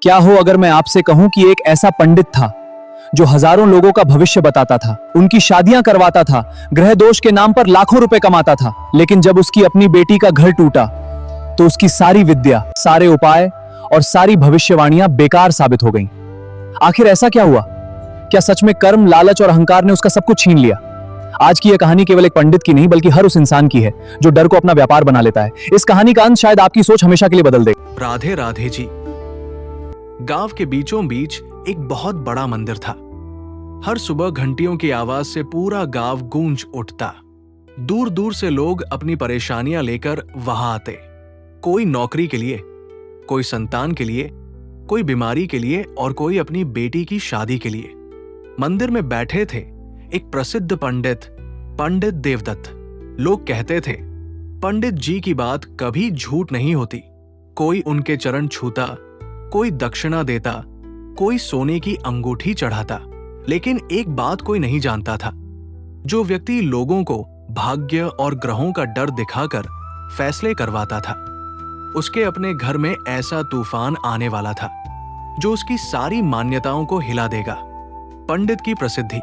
क्या हो अगर मैं आपसे कहूं कि एक ऐसा पंडित था जो हजारों लोगों का भविष्य बताता था, उनकी शादियां करवाता था, ग्रह दोष के नाम पर लाखों रुपए कमाता था, लेकिन जब उसकी अपनी बेटी का घर टूटा तो उसकी सारी विद्या, सारे उपाय और सारी भविष्यवाणियां बेकार साबित हो गईं। आखिर ऐसा क्या हुआ? क्या सच में कर्म, लालच और अहंकार ने उसका सब कुछ छीन लिया? आज की यह कहानी केवल एक पंडित की नहीं बल्कि हर उस इंसान की है जो डर को अपना व्यापार बना लेता है। इस कहानी का अंत शायद आपकी सोच हमेशा के लिए बदल दे। राधे राधे जी। गांव के बीचों बीच एक बहुत बड़ा मंदिर था। हर सुबह घंटियों की आवाज से पूरा गांव गूंज उठता। दूर दूर से लोग अपनी परेशानियां लेकर वहां आते। कोई नौकरी के लिए, कोई संतान के लिए, कोई बीमारी के लिए और कोई अपनी बेटी की शादी के लिए। मंदिर में बैठे थे एक प्रसिद्ध पंडित देवदत्त। लोग कहते थे पंडित जी की बात कभी झूठ नहीं होती। कोई उनके चरण छूता, कोई दक्षिणा देता, कोई सोने की अंगूठी चढ़ाता। लेकिन एक बात कोई नहीं जानता था, जो व्यक्ति लोगों को भाग्य और ग्रहों का डर दिखाकर फैसले करवाता था, उसके अपने घर में ऐसा तूफान आने वाला था जो उसकी सारी मान्यताओं को हिला देगा। पंडित की प्रसिद्धि।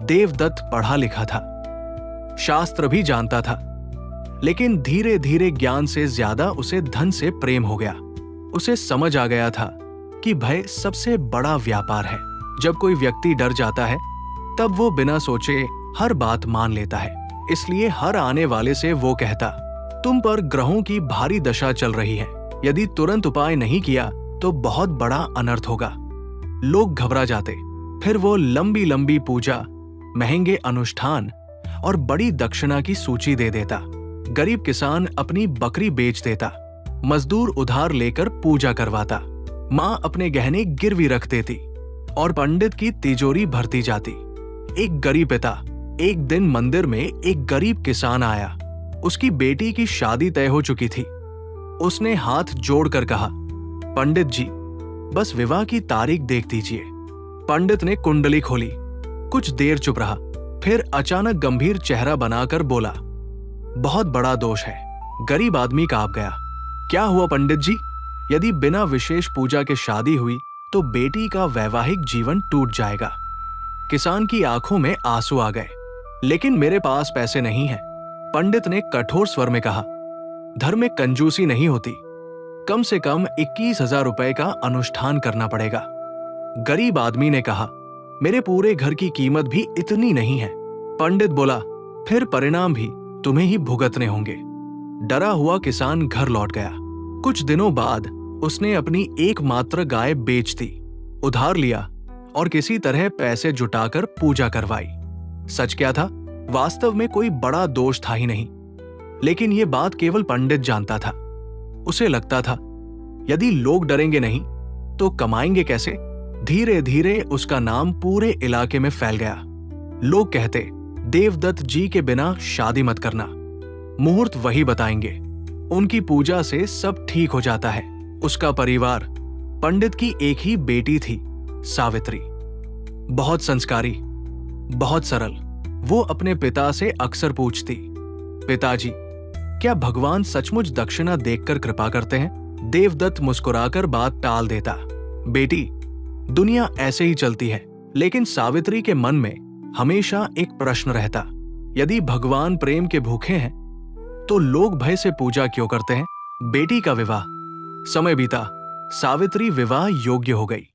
देवदत्त पढ़ा लिखा था, शास्त्र भी जानता था, लेकिन धीरे धीरे ज्ञान से ज्यादा उसे धन से प्रेम हो गया। उसे समझ आ गया था कि भय सबसे बड़ा व्यापार है। जब कोई व्यक्ति डर जाता है तब वो बिना सोचे हर बात मान लेता है। इसलिए हर आने वाले से वो कहता, तुम पर ग्रहों की भारी दशा चल रही है, यदि तुरंत उपाय नहीं किया तो बहुत बड़ा अनर्थ होगा। लोग घबरा जाते। फिर वो लंबी लंबी पूजा, महंगे अनुष्ठान और बड़ी दक्षिणा की सूची दे देता। गरीब किसान अपनी बकरी बेच देता, मजदूर उधार लेकर पूजा करवाता, माँ अपने गहने गिरवी रख देती और पंडित की तिजोरी भरती जाती। एक गरीब पिता। एक दिन मंदिर में एक गरीब किसान आया। उसकी बेटी की शादी तय हो चुकी थी। उसने हाथ जोड़कर कहा, पंडित जी, बस विवाह की तारीख देख दीजिए। पंडित ने कुंडली खोली। कुछ देर चुप रहा, फिर अचानक गंभीर चेहरा बनाकर बोला, बहुत बड़ा दोष है। गरीब आदमी कांप गया। क्या हुआ पंडित जी? यदि बिना विशेष पूजा के शादी हुई तो बेटी का वैवाहिक जीवन टूट जाएगा। किसान की आंखों में आंसू आ गए। लेकिन मेरे पास पैसे नहीं हैं, पंडित ने कठोर स्वर में कहा। धर्म में कंजूसी नहीं होती, कम से कम 21,000 रुपए का अनुष्ठान करना पड़ेगा। गरीब आदमी ने कहा, मेरे पूरे घर की कीमत भी इतनी नहीं है। पंडित बोला, फिर परिणाम भी तुम्हें ही भुगतने होंगे। डरा हुआ किसान घर लौट गया। कुछ दिनों बाद उसने अपनी एकमात्र गाय बेच दी, उधार लिया और किसी तरह पैसे जुटाकर पूजा करवाई। सच क्या था? वास्तव में कोई बड़ा दोष था ही नहीं, लेकिन यह बात केवल पंडित जानता था। उसे लगता था यदि लोग डरेंगे नहीं तो कमाएंगे कैसे? धीरे धीरे उसका नाम पूरे इलाके में फैल गया। लोग कहते, देवदत्त जी के बिना शादी मत करना, मुहूर्त वही बताएंगे, उनकी पूजा से सब ठीक हो जाता है। उसका परिवार। पंडित की एक ही बेटी थी, सावित्री। बहुत संस्कारी, बहुत सरल। वो अपने पिता से अक्सर पूछती, पिताजी, क्या भगवान सचमुच दक्षिणा देखकर कृपा करते हैं? देवदत्त मुस्कुराकर बात टाल देता, बेटी, दुनिया ऐसे ही चलती है। लेकिन सावित्री के मन में हमेशा एक प्रश्न रहता, यदि भगवान प्रेम के भूखे हैं तो लोग भय से पूजा क्यों करते हैं? बेटी का विवाह। समय बीता, सावित्री विवाह योग्य हो गई।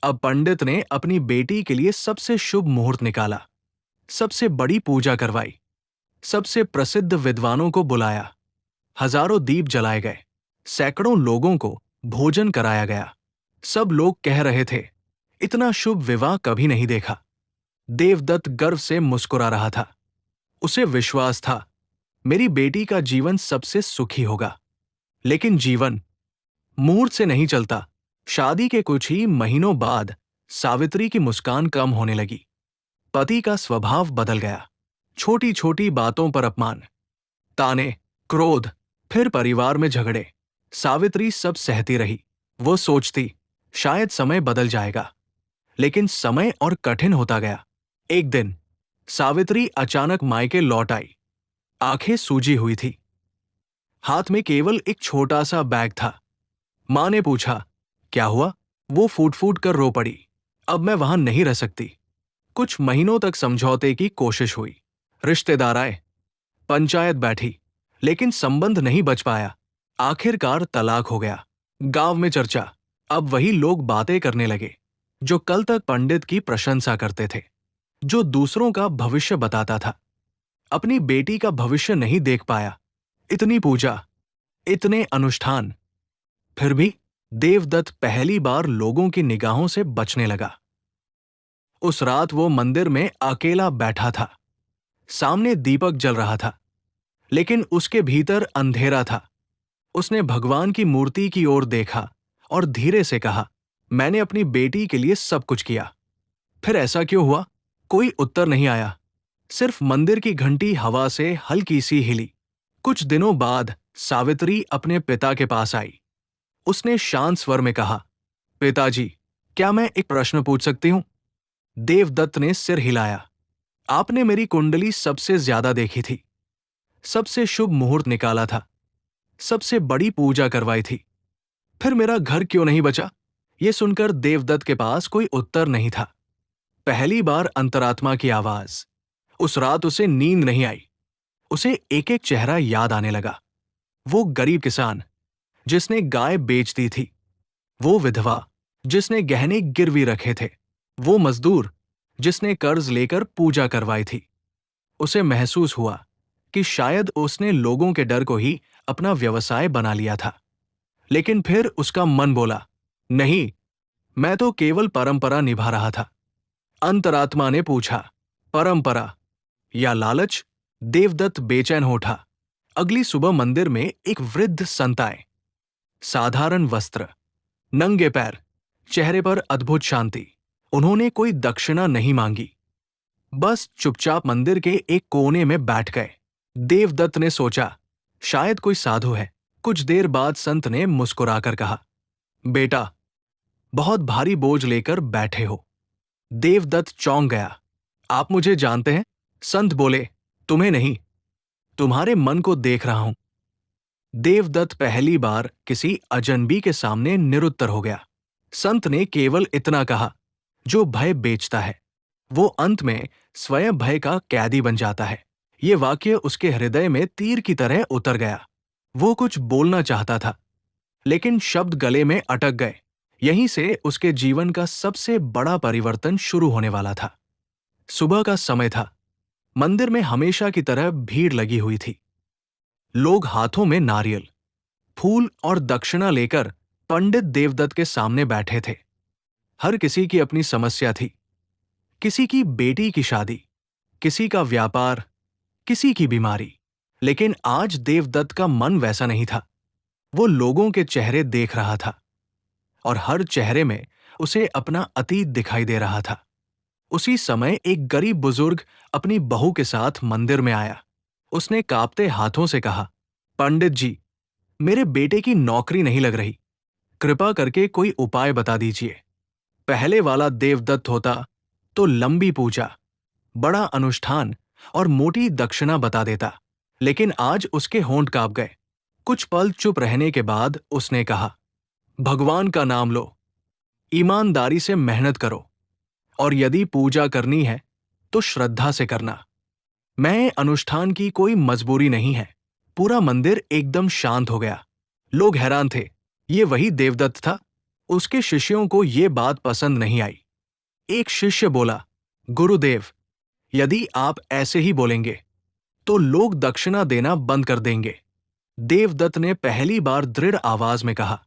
अब पंडित ने अपनी बेटी के लिए सबसे शुभ मुहूर्त निकाला, सबसे बड़ी पूजा करवाई, सबसे प्रसिद्ध विद्वानों को बुलाया, हजारों दीप जलाए गए, सैकड़ों लोगों को भोजन कराया गया। सब लोग कह रहे थे, इतना शुभ विवाह कभी नहीं देखा। देवदत्त गर्व से मुस्कुरा रहा था। उसे विश्वास था, मेरी बेटी का जीवन सबसे सुखी होगा। लेकिन जीवन मुहूर्त से नहीं चलता। शादी के कुछ ही महीनों बाद सावित्री की मुस्कान कम होने लगी। पति का स्वभाव बदल गया। छोटी छोटी बातों पर अपमान, ताने, क्रोध, फिर परिवार में झगड़े। सावित्री सब सहती रही। वो सोचती, शायद समय बदल जाएगा, लेकिन समय और कठिन होता गया। एक दिन सावित्री अचानक मायके लौट आई। आंखें सूजी हुई थी। हाथ में केवल एक छोटा सा बैग था। मां ने पूछा, क्या हुआ? वो फूट फूट कर रो पड़ी। अब मैं वहां नहीं रह सकती। कुछ महीनों तक समझौते की कोशिश हुई। रिश्तेदार आए, पंचायत बैठी, लेकिन संबंध नहीं बच पाया। आखिरकार तलाक हो गया। गांव में चर्चा। अब वही लोग बातें करने लगे जो कल तक पंडित की प्रशंसा करते थे, जो दूसरों का भविष्य बताता था। अपनी बेटी का भविष्य नहीं देख पाया। इतनी पूजा, इतने अनुष्ठान, फिर भी देवदत्त पहली बार लोगों की निगाहों से बचने लगा। उस रात वो मंदिर में अकेला बैठा था। सामने दीपक जल रहा था, लेकिन उसके भीतर अंधेरा था। उसने भगवान की मूर्ति की ओर देखा और धीरे से कहा, मैंने अपनी बेटी के लिए सब कुछ किया। फिर ऐसा क्यों हुआ? कोई उत्तर नहीं आया। सिर्फ मंदिर की घंटी हवा से हल्की सी हिली। कुछ दिनों बाद सावित्री अपने पिता के पास आई। उसने शांत स्वर में कहा, पिताजी, क्या मैं एक प्रश्न पूछ सकती हूं? देवदत्त ने सिर हिलाया। आपने मेरी कुंडली सबसे ज्यादा देखी थी, सबसे शुभ मुहूर्त निकाला था, सबसे बड़ी पूजा करवाई थी। फिर मेरा घर क्यों नहीं बचा? यह सुनकर देवदत्त के पास कोई उत्तर नहीं था। पहली बार अंतरात्मा की आवाज। उस रात उसे नींद नहीं आई। उसे एक एक चेहरा याद आने लगा। वो गरीब किसान जिसने गाय बेच दी थी, वो विधवा जिसने गहने गिरवी रखे थे, वो मजदूर जिसने कर्ज लेकर पूजा करवाई थी। उसे महसूस हुआ कि शायद उसने लोगों के डर को ही अपना व्यवसाय बना लिया था। लेकिन फिर उसका मन बोला, नहीं, मैं तो केवल परंपरा निभा रहा था। अंतरात्मा ने पूछा, परंपरा या लालच? देवदत्त बेचैन हो उठा। अगली सुबह मंदिर में एक वृद्ध संत आए। साधारण वस्त्र, नंगे पैर, चेहरे पर अद्भुत शांति। उन्होंने कोई दक्षिणा नहीं मांगी, बस चुपचाप मंदिर के एक कोने में बैठ गए। देवदत्त ने सोचा, शायद कोई साधु है। कुछ देर बाद संत ने मुस्कुराकर कहा, बेटा, बहुत भारी बोझ लेकर बैठे हो। देवदत्त चौंक गया। आप मुझे जानते हैं? संत बोले, तुम्हें नहीं, तुम्हारे मन को देख रहा हूं। देवदत्त पहली बार किसी अजनबी के सामने निरुत्तर हो गया। संत ने केवल इतना कहा, जो भय बेचता है वो अंत में स्वयं भय का कैदी बन जाता है। ये वाक्य उसके हृदय में तीर की तरह उतर गया। वो कुछ बोलना चाहता था, लेकिन शब्द गले में अटक गए। यहीं से उसके जीवन का सबसे बड़ा परिवर्तन शुरू होने वाला था। सुबह का समय था। मंदिर में हमेशा की तरह भीड़ लगी हुई थी। लोग हाथों में नारियल, फूल और दक्षिणा लेकर पंडित देवदत्त के सामने बैठे थे। हर किसी की अपनी समस्या थी। किसी की बेटी की शादी, किसी का व्यापार, किसी की बीमारी। लेकिन आज देवदत्त का मन वैसा नहीं था। वो लोगों के चेहरे देख रहा था और हर चेहरे में उसे अपना अतीत दिखाई दे रहा था। उसी समय एक गरीब बुजुर्ग अपनी बहू के साथ मंदिर में आया। उसने कांपते हाथों से कहा, पंडित जी, मेरे बेटे की नौकरी नहीं लग रही, कृपा करके कोई उपाय बता दीजिए। पहले वाला देवदत्त होता तो लंबी पूजा, बड़ा अनुष्ठान और मोटी दक्षिणा बता देता, लेकिन आज उसके होंठ कांप गए। कुछ पल चुप रहने के बाद उसने कहा, भगवान का नाम लो, ईमानदारी से मेहनत करो, और यदि पूजा करनी है तो श्रद्धा से करना। मैं अनुष्ठान की कोई मजबूरी नहीं है। पूरा मंदिर एकदम शांत हो गया। लोग हैरान थे, ये वही देवदत्त था? उसके शिष्यों को ये बात पसंद नहीं आई। एक शिष्य बोला, गुरुदेव, यदि आप ऐसे ही बोलेंगे तो लोग दक्षिणा देना बंद कर देंगे। देवदत्त ने पहली बार दृढ़ आवाज में कहा,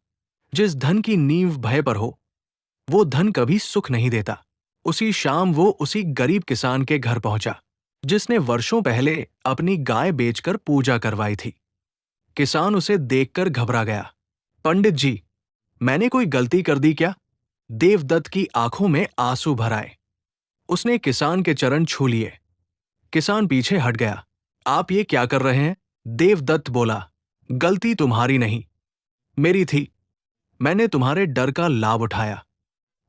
जिस धन की नींव भय पर हो, वो धन कभी सुख नहीं देता। उसी शाम वो उसी गरीब किसान के घर पहुंचा जिसने वर्षों पहले अपनी गाय बेचकर पूजा करवाई थी। किसान उसे देखकर घबरा गया। पंडित जी, मैंने कोई गलती कर दी क्या? देवदत्त की आंखों में आंसू भर आए। उसने किसान के चरण छू लिए। किसान पीछे हट गया। आप ये क्या कर रहे हैं? देवदत्त बोला, गलती तुम्हारी नहीं, मेरी थी। मैंने तुम्हारे डर का लाभ उठाया,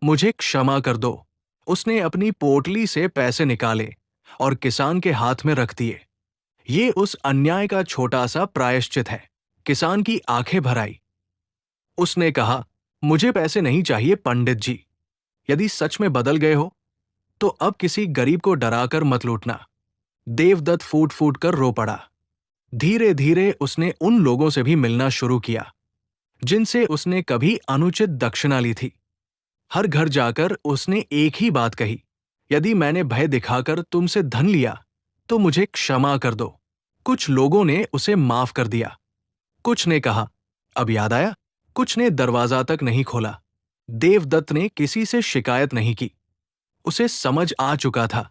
मुझे क्षमा कर दो। उसने अपनी पोटली से पैसे निकाले और किसान के हाथ में रख दिए। ये उस अन्याय का छोटा सा प्रायश्चित है। किसान की आंखें भर आई। उसने कहा, मुझे पैसे नहीं चाहिए पंडित जी। यदि सच में बदल गए हो तो अब किसी गरीब को डराकर मत लूटना। देवदत्त फूट फूट कर रो पड़ा। धीरे धीरे उसने उन लोगों से भी मिलना शुरू किया जिनसे उसने कभी अनुचित दक्षिणा ली थी। हर घर जाकर उसने एक ही बात कही, यदि मैंने भय दिखाकर तुमसे धन लिया तो मुझे क्षमा कर दो। कुछ लोगों ने उसे माफ कर दिया, कुछ ने कहा अब याद आया, कुछ ने दरवाजा तक नहीं खोला। देवदत्त ने किसी से शिकायत नहीं की। उसे समझ आ चुका था,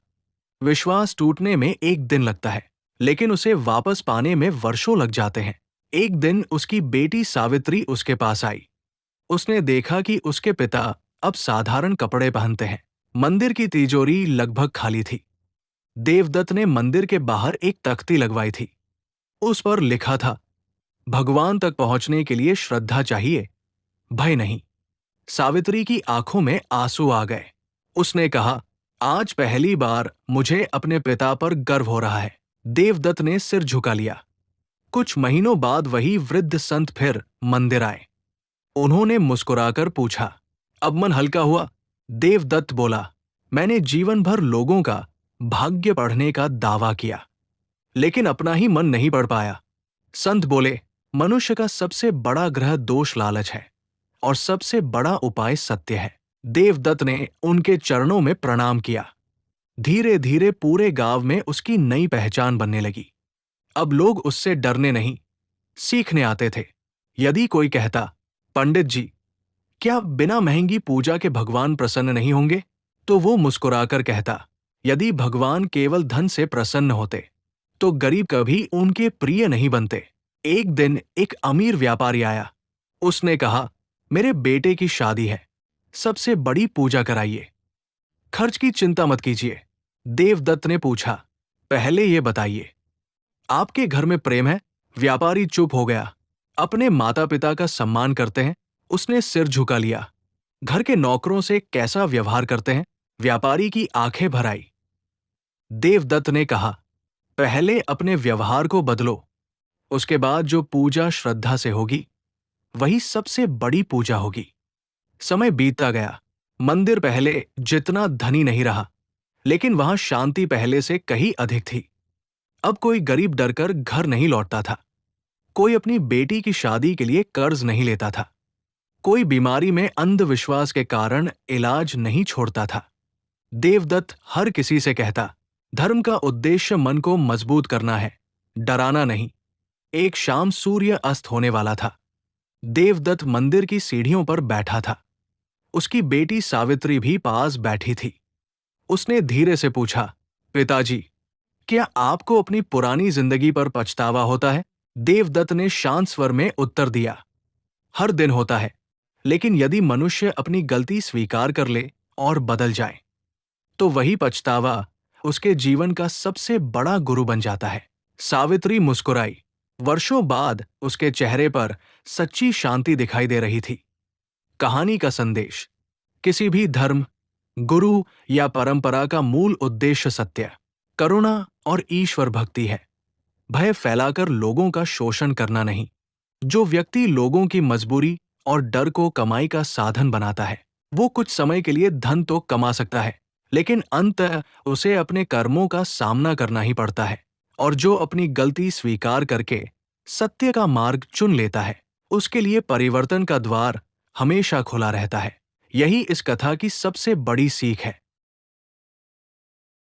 विश्वास टूटने में एक दिन लगता है, लेकिन उसे वापस पाने में वर्षों लग जाते हैं। एक दिन उसकी बेटी सावित्री उसके पास आई। उसने देखा कि उसके पिता अब साधारण कपड़े पहनते हैं। मंदिर की तिजोरी लगभग खाली थी। देवदत्त ने मंदिर के बाहर एक तख्ती लगवाई थी। उस पर लिखा था, भगवान तक पहुंचने के लिए श्रद्धा चाहिए, भय नहीं। सावित्री की आंखों में आंसू आ गए। उसने कहा, आज पहली बार मुझे अपने पिता पर गर्व हो रहा है। देवदत्त ने सिर झुका लिया। कुछ महीनों बाद वही वृद्ध संत फिर मंदिर आए। उन्होंने मुस्कुराकर पूछा, अब मन हल्का हुआ? देवदत्त बोला, मैंने जीवन भर लोगों का भाग्य पढ़ने का दावा किया, लेकिन अपना ही मन नहीं पढ़ पाया। संत बोले, मनुष्य का सबसे बड़ा ग्रह दोष लालच है और सबसे बड़ा उपाय सत्य है। देवदत्त ने उनके चरणों में प्रणाम किया। धीरे धीरे पूरे गांव में उसकी नई पहचान बनने लगी। अब लोग उससे डरने नहीं, सीखने आते थे। यदि कोई कहता, पंडित जी, क्या बिना महंगी पूजा के भगवान प्रसन्न नहीं होंगे, तो वो मुस्कुराकर कहता, यदि भगवान केवल धन से प्रसन्न होते तो गरीब कभी उनके प्रिय नहीं बनते। एक दिन एक अमीर व्यापारी आया। उसने कहा, मेरे बेटे की शादी है, सबसे बड़ी पूजा कराइए, खर्च की चिंता मत कीजिए। देवदत्त ने पूछा, पहले ये बताइए, आपके घर में प्रेम है? व्यापारी चुप हो गया। अपने माता पिता का सम्मान करते हैं? उसने सिर झुका लिया। घर के नौकरों से कैसा व्यवहार करते हैं? व्यापारी की आंखें भर आई। देवदत्त ने कहा, पहले अपने व्यवहार को बदलो, उसके बाद जो पूजा श्रद्धा से होगी वही सबसे बड़ी पूजा होगी। समय बीतता गया। मंदिर पहले जितना धनी नहीं रहा, लेकिन वहां शांति पहले से कहीं अधिक थी। अब कोई गरीब डरकर घर नहीं लौटता था, कोई अपनी बेटी की शादी के लिए कर्ज नहीं लेता था, कोई बीमारी में अंधविश्वास के कारण इलाज नहीं छोड़ता था। देवदत्त हर किसी से कहता, धर्म का उद्देश्य मन को मजबूत करना है, डराना नहीं। एक शाम सूर्य अस्त होने वाला था। देवदत्त मंदिर की सीढ़ियों पर बैठा था। उसकी बेटी सावित्री भी पास बैठी थी। उसने धीरे से पूछा, पिताजी, क्या आपको अपनी पुरानी जिंदगी पर पछतावा होता है? देवदत्त ने शांत स्वर में उत्तर दिया, हर दिन होता है, लेकिन यदि मनुष्य अपनी गलती स्वीकार कर ले और बदल जाए तो वही पछतावा उसके जीवन का सबसे बड़ा गुरु बन जाता है। सावित्री मुस्कुराई। वर्षों बाद उसके चेहरे पर सच्ची शांति दिखाई दे रही थी। कहानी का संदेश, किसी भी धर्म, गुरु या परंपरा का मूल उद्देश्य सत्य, करुणा और ईश्वर भक्ति है, भय फैलाकर लोगों का शोषण करना नहीं। जो व्यक्ति लोगों की मजबूरी और डर को कमाई का साधन बनाता है, वो कुछ समय के लिए धन तो कमा सकता है, लेकिन अंततः उसे अपने कर्मों का सामना करना ही पड़ता है। और जो अपनी गलती स्वीकार करके सत्य का मार्ग चुन लेता है, उसके लिए परिवर्तन का द्वार हमेशा खुला रहता है। यही इस कथा की सबसे बड़ी सीख है।